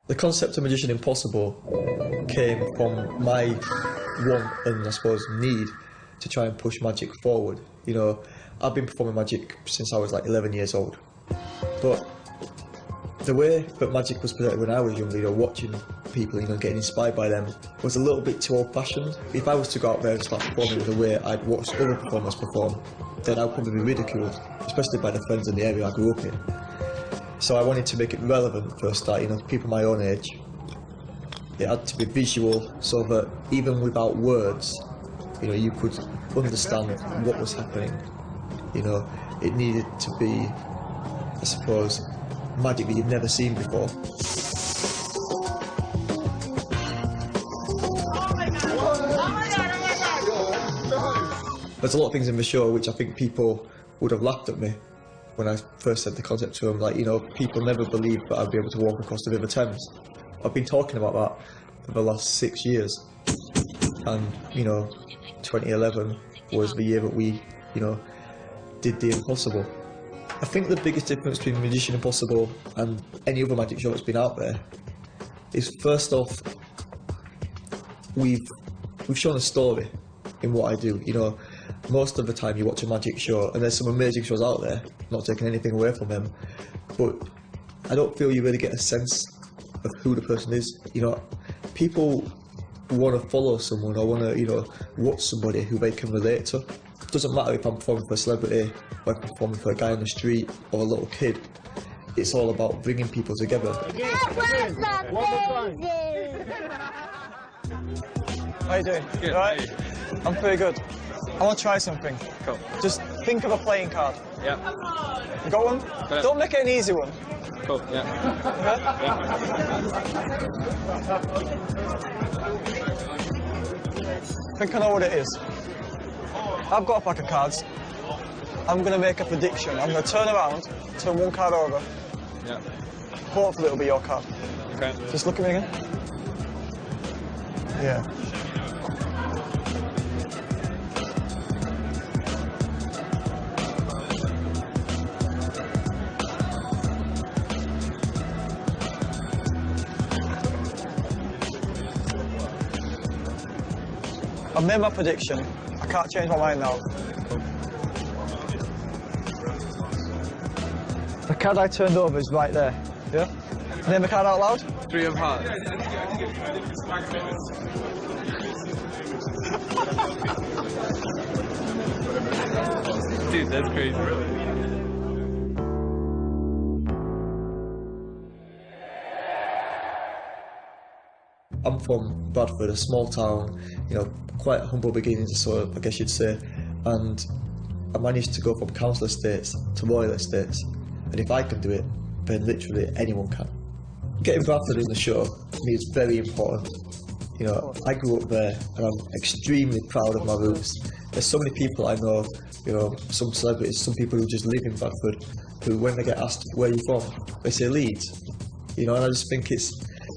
The concept of Magician Impossible came from my want and, I suppose, need to try and push magic forward. You know, I've been performing magic since I was like 11 years old. But the way that magic was presented when I was younger, you know, watching people, you know, getting inspired by them, was a little bit too old-fashioned. If I was to go out there and start performing the way I'd watched other performers perform, then I'd probably be ridiculed, especially by the friends in the area I grew up in. So I wanted to make it relevant for a start, you know, people my own age. It had to be visual so that even without words, you know, you could understand what was happening. You know, it needed to be, I suppose, magic that you've never seen before. There's a lot of things in the show which I think people would have laughed at me when I first said the concept to them. Like, you know, people never believed that I'd be able to walk across the River Thames. I've been talking about that for the last 6 years. And, you know, 2011 was the year that we, you know, did the impossible. I think the biggest difference between Magician Impossible and any other magic show that's been out there is, first off, we've shown a story in what I do. You know, most of the time you watch a magic show, and there's some amazing shows out there, not taking anything away from them, but I don't feel you really get a sense of who the person is. You know, people want to follow someone or want to, you know, watch somebody who they can relate to. It doesn't matter if I'm performing for a celebrity or if I'm performing for a guy on the street or a little kid. It's all about bringing people together. How you doing? Good. All right? I'm pretty good. I want to try something. Cool. Just think of a playing card. Yeah. You got one? Yeah. Don't make it an easy one. Cool. Yeah. I think I know what it is. I've got a pack of cards. I'm going to make a prediction. I'm going to turn around, turn one card over. Yeah. Hopefully it'll be your card. Okay. Just look at me again. Yeah. I've made my prediction. I can't change my mind now. The card I turned over is right there. Yeah? Name the card out loud. 3 of hearts. Dude, that's crazy. I'm from Bradford, a small town, you know, quite humble beginnings, so I guess you'd say, and I managed to go from council estates to royal estates, and if I can do it, then literally anyone can. Getting Bradford in the show, to me, is very important. You know, I grew up there, and I'm extremely proud of my roots. There's so many people I know, you know, some celebrities, some people who just live in Bradford, who when they get asked where you're from, they say Leeds. You know, and I just think it's,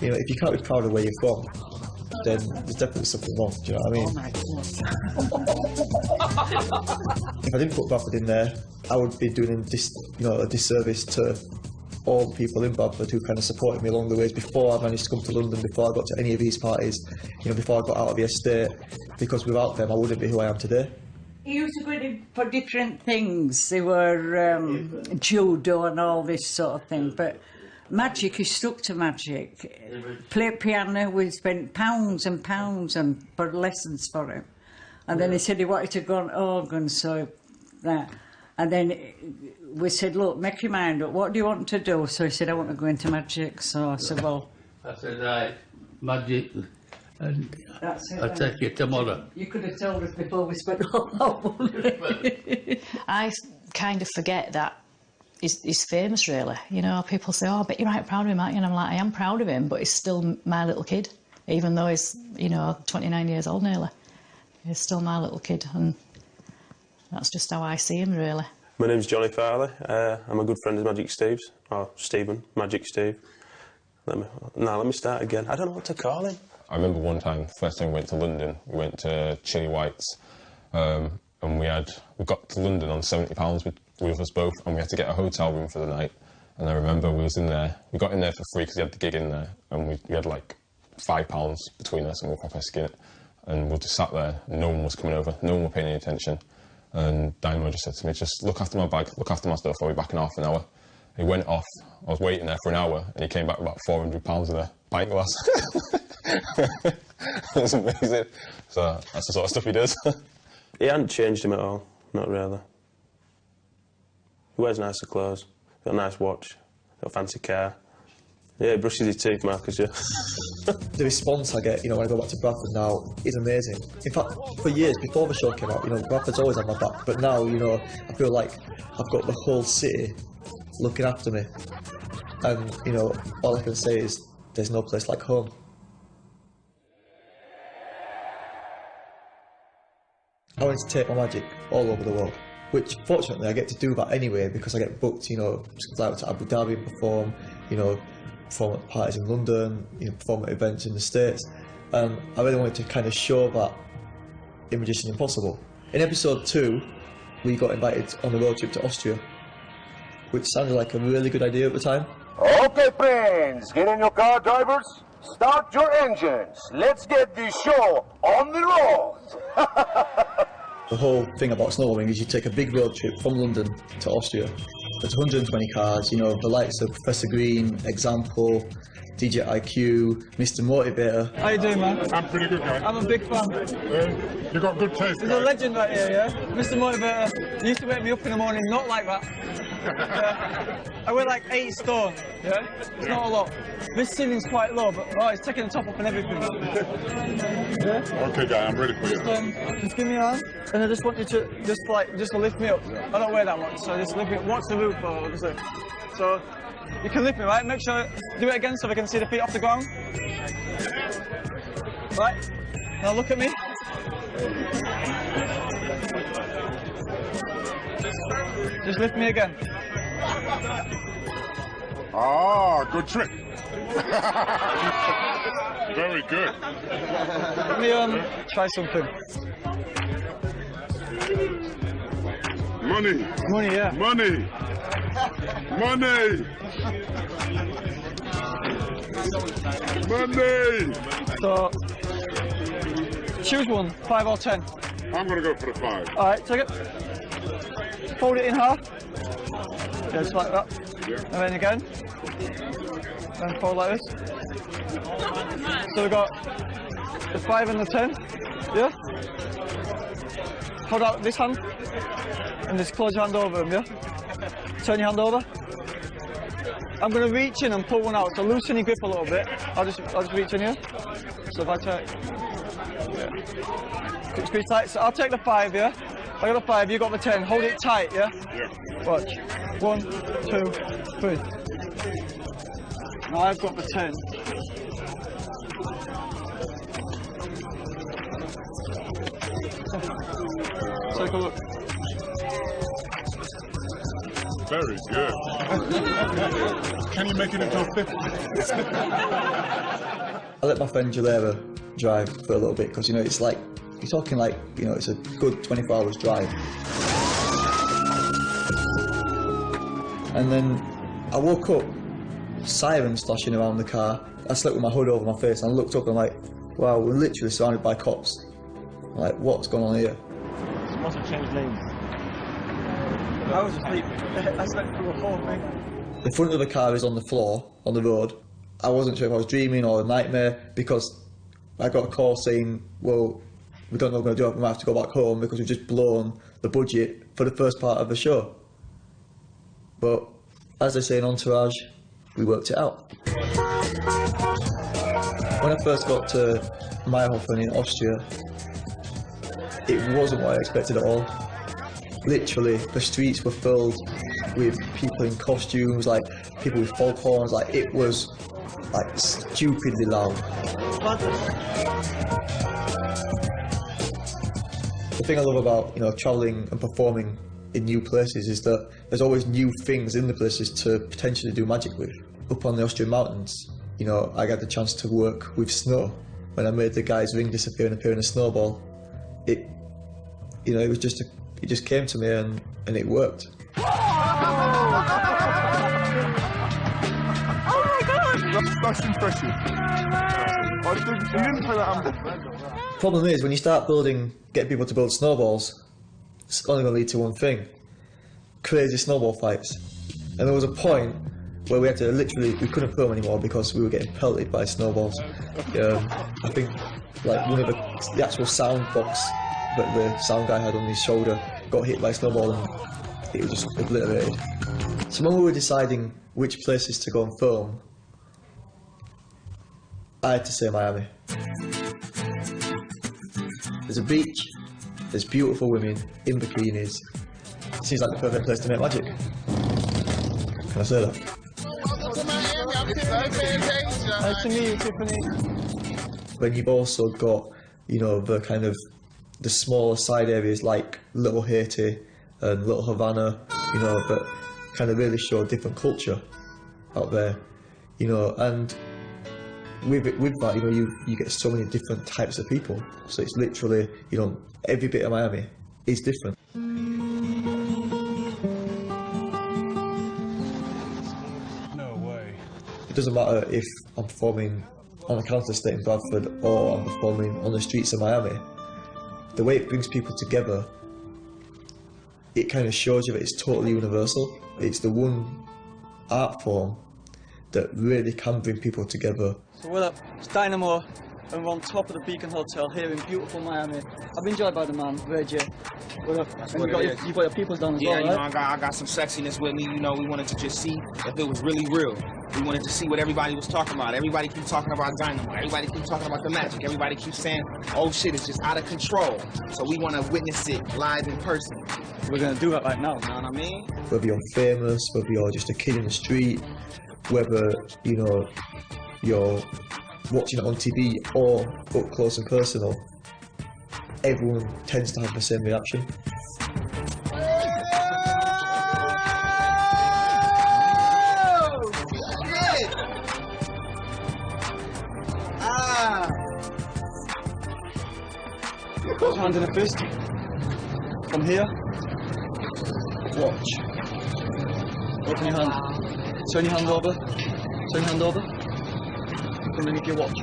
you know, if you can't be proud of where you're from, then there's definitely something wrong, do you know what I mean? If I didn't put Bradford in there, I would be doing a disservice to all the people in Bradford who kind of supported me along the ways before I managed to come to London, before I got to any of these parties, you know, before I got out of the estate, because without them I wouldn't be who I am today. He used to go for different things. They were judo and all this sort of thing, but magic, he stuck to magic. Played piano, we spent pounds and pounds for lessons for him. And then he said he wanted to go on organ, so that. And then we said, look, make your mind up, what do you want to do? So he said, I want to go into magic. So I said, well... I said, right, magic, and that's it, I'll take you tomorrow. You could have told us before we spent all that money. I kind of forget that he's famous, really. You know, people say, oh, I bet you're right proud of him, aren't you? And I'm like, I am proud of him, but he's still my little kid, even though he's, you know, 29 years old nearly. He's still my little kid, and that's just how I see him, really. My name's Johnny Farley. I'm a good friend of Magic Steve's, or Stephen, Magic Steve. Let me start again. I don't know what to call him. I remember one time, first time we went to London, we went to Chili White's, and we got to London on £70 with us both, and we had to get a hotel room for the night. And I remember we was in there, we got in there for free because we had the gig in there, and we had like £5 between us and we were proper skinning it. And we just sat there, and no one was coming over, no one was paying any attention. And Dynamo just said to me, just look after my bag, look after my stuff, I'll be back in half an hour. He went off, I was waiting there for an hour, and he came back with about £400 in a pint glass. It was amazing. So that's the sort of stuff he does. He hadn't changed him at all, not really. He wears nicer clothes, got a nice watch, got a fancy car. Yeah, he brushes his teeth, Marcus, yeah. The response I get, you know, when I go back to Bradford now is amazing. In fact, for years before the show came out, you know, Bradford's always had my back, but now, you know, I feel like I've got the whole city looking after me. And, you know, all I can say is there's no place like home. I want to take my magic all over the world, which fortunately I get to do that anyway because I get booked, you know, fly out to Abu Dhabi and perform, you know, perform at parties in London, you know, perform at events in the States. And I really wanted to kind of show that in Magician Impossible. In episode 2, we got invited on a road trip to Austria, which sounded like a really good idea at the time. Okay, friends, get in your car, drivers. Start your engines. Let's get this show on the road. The whole thing about snowboarding is you take a big road trip from London to Austria. There's 120 cars, you know, the likes of Professor Green, Example, DJ IQ, Mr. Motivator. How you doing, man? I'm pretty good, guy. I'm a big fan. You got good taste. There's a legend right here, yeah? Mr. Motivator. He used to wake me up in the morning, not like that. Yeah. I weigh like 8 stone, yeah? It's not a lot. This ceiling's quite low, but oh, it's taking the top off and everything. Yeah? Okay, guy, I'm ready for you. Just give me your hand, and I just want you to just lift me up. I don't weigh that much, so just lift me up. Watch the roof, obviously. So you can lift me, right? Make sure do it again so we can see the feet off the ground. Right? Now look at me. Just lift me again. Ah, good trick. Very good. Let me try something. Money. Money, yeah. Money. Money. Money. So, choose one, 5 or 10. I'm gonna go for the 5. All right, take it. Fold it in half. Yeah, just like that. Yeah. And then again. And fold like this. So we've got the 5 and the 10. Yeah? Hold out this hand. And just close your hand over them, yeah? Turn your hand over. I'm going to reach in and pull one out. So loosen your grip a little bit. I'll just reach in here. So if I take... Yeah. Squeeze tight. So I'll take the 5, yeah? I got the 5, you got the 10. Hold it tight, yeah? Yeah. Watch. 1, 2, 3. Now I've got the 10. Take a look. Very good. Can you make it into a 50? I let my friend Jalera drive for a little bit because, you know, it's like, you're talking like, you know, it's a good 24 hours drive. And then I woke up, sirens flashing around the car. I slept with my hood over my face and I looked up and I'm like, wow, we're literally surrounded by cops. I'm like, what's going on here? It must have changed lanes. I was asleep. I slept through the whole thing. The front of the car is on the floor, on the road. I wasn't sure if I was dreaming or a nightmare because I got a call saying, well, we don't know what we're going to do, we might have to go back home because we've just blown the budget for the first part of the show. But, as they say in Entourage, we worked it out. When I first got to Meyerhofen in Austria, it wasn't what I expected at all. Literally, the streets were filled with people in costumes, like people with foghorns, like it was like stupidly loud. The thing I love about, you know, travelling and performing in new places is that there's always new things in the places to potentially do magic with. Up on the Austrian mountains, you know, I got the chance to work with snow. When I made the guy's ring disappear and appear in a snowball, it, you know, it just came to me and it worked. First impression. You didn't play that handball. Problem is, when you start getting people to build snowballs, it's only going to lead to one thing: crazy snowball fights. And there was a point where we had to we couldn't film anymore because we were getting pelted by snowballs. I think like one of the actual sound box that the sound guy had on his shoulder got hit by a snowball and it was just obliterated. So when we were deciding which places to go and film, I had to say Miami. There's a beach, there's beautiful women in bikinis. It seems like the perfect place to make magic. Can I say that? Nice to meet you, Tiffany. When you've also got, you know, the kind of the smaller side areas like Little Haiti and Little Havana, you know, that kind of really show a different culture out there, you know, and with that, you know, you get so many different types of people. So it's literally, you know, every bit of Miami is different. No way. It doesn't matter if I'm performing on a counter estate in Bradford or I'm performing on the streets of Miami. The way it brings people together, it kind of shows you that it's totally universal. It's the one art form that really can bring people together. So what up? It's Dynamo, and we're on top of the Beacon Hotel here in beautiful Miami. I've been joined by the man, Reggie. What up? And you've got your peoples down as well, you know, right? I got some sexiness with me. You know, we wanted to just see if it was really real. We wanted to see what everybody was talking about. Everybody keeps talking about Dynamo. Everybody keeps talking about the magic. Everybody keeps saying, oh shit, it's just out of control. So we want to witness it live in person. We're going to do that right now. You know what I mean? Whether you're famous, whether you're just a kid in the street, whether, you know, you're watching it on TV or up close and personal, everyone tends to have the same reaction. Hand in a fist. From here. Watch. Open your hand. Turn your hand over. Turn your hand over. Underneath your watch.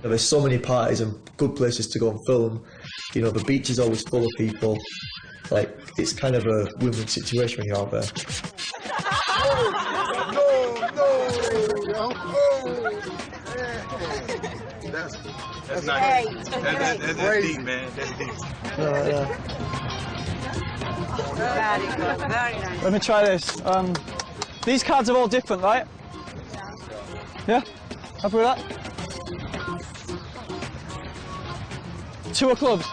There's so many parties and good places to go and film. You know, the beach is always full of people. Like, it's kind of a win-win situation when you're out there. That's nice. That's deep, man. That's deep. Very good, very nice. Let me try this. These cards are all different, right? Yeah? Happy with that? 2 of clubs.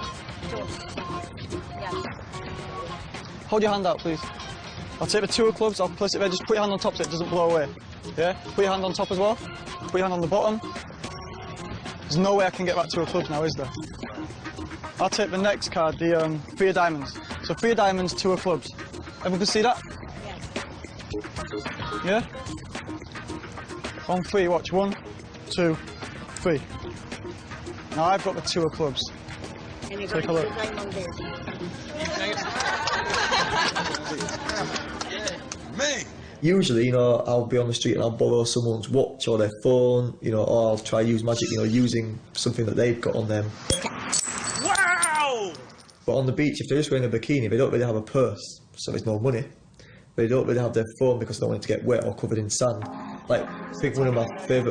Hold your hand out, please. I'll take the 2 of clubs, I'll place it there, just put your hand on top so it doesn't blow away. Yeah? Put your hand on top as well. Put your hand on the bottom. There's no way I can get that 2 of clubs now, is there? I'll take the next card, the 3 of diamonds. So 3 of diamonds, 2 of clubs. Everyone can see that? Yeah? On 3, watch. 1, 2, 3. Now I've got the 2 of clubs. Take a look. Man! Usually, you know, I'll be on the street and I'll borrow someone's watch or their phone, you know, or I'll try use magic, you know, using something that they've got on them. Wow! But on the beach, if they're just wearing a bikini, they don't really have a purse, so there's no money. They don't really have their phone because they don't want it to get wet or covered in sand. Like, I think one of my favourite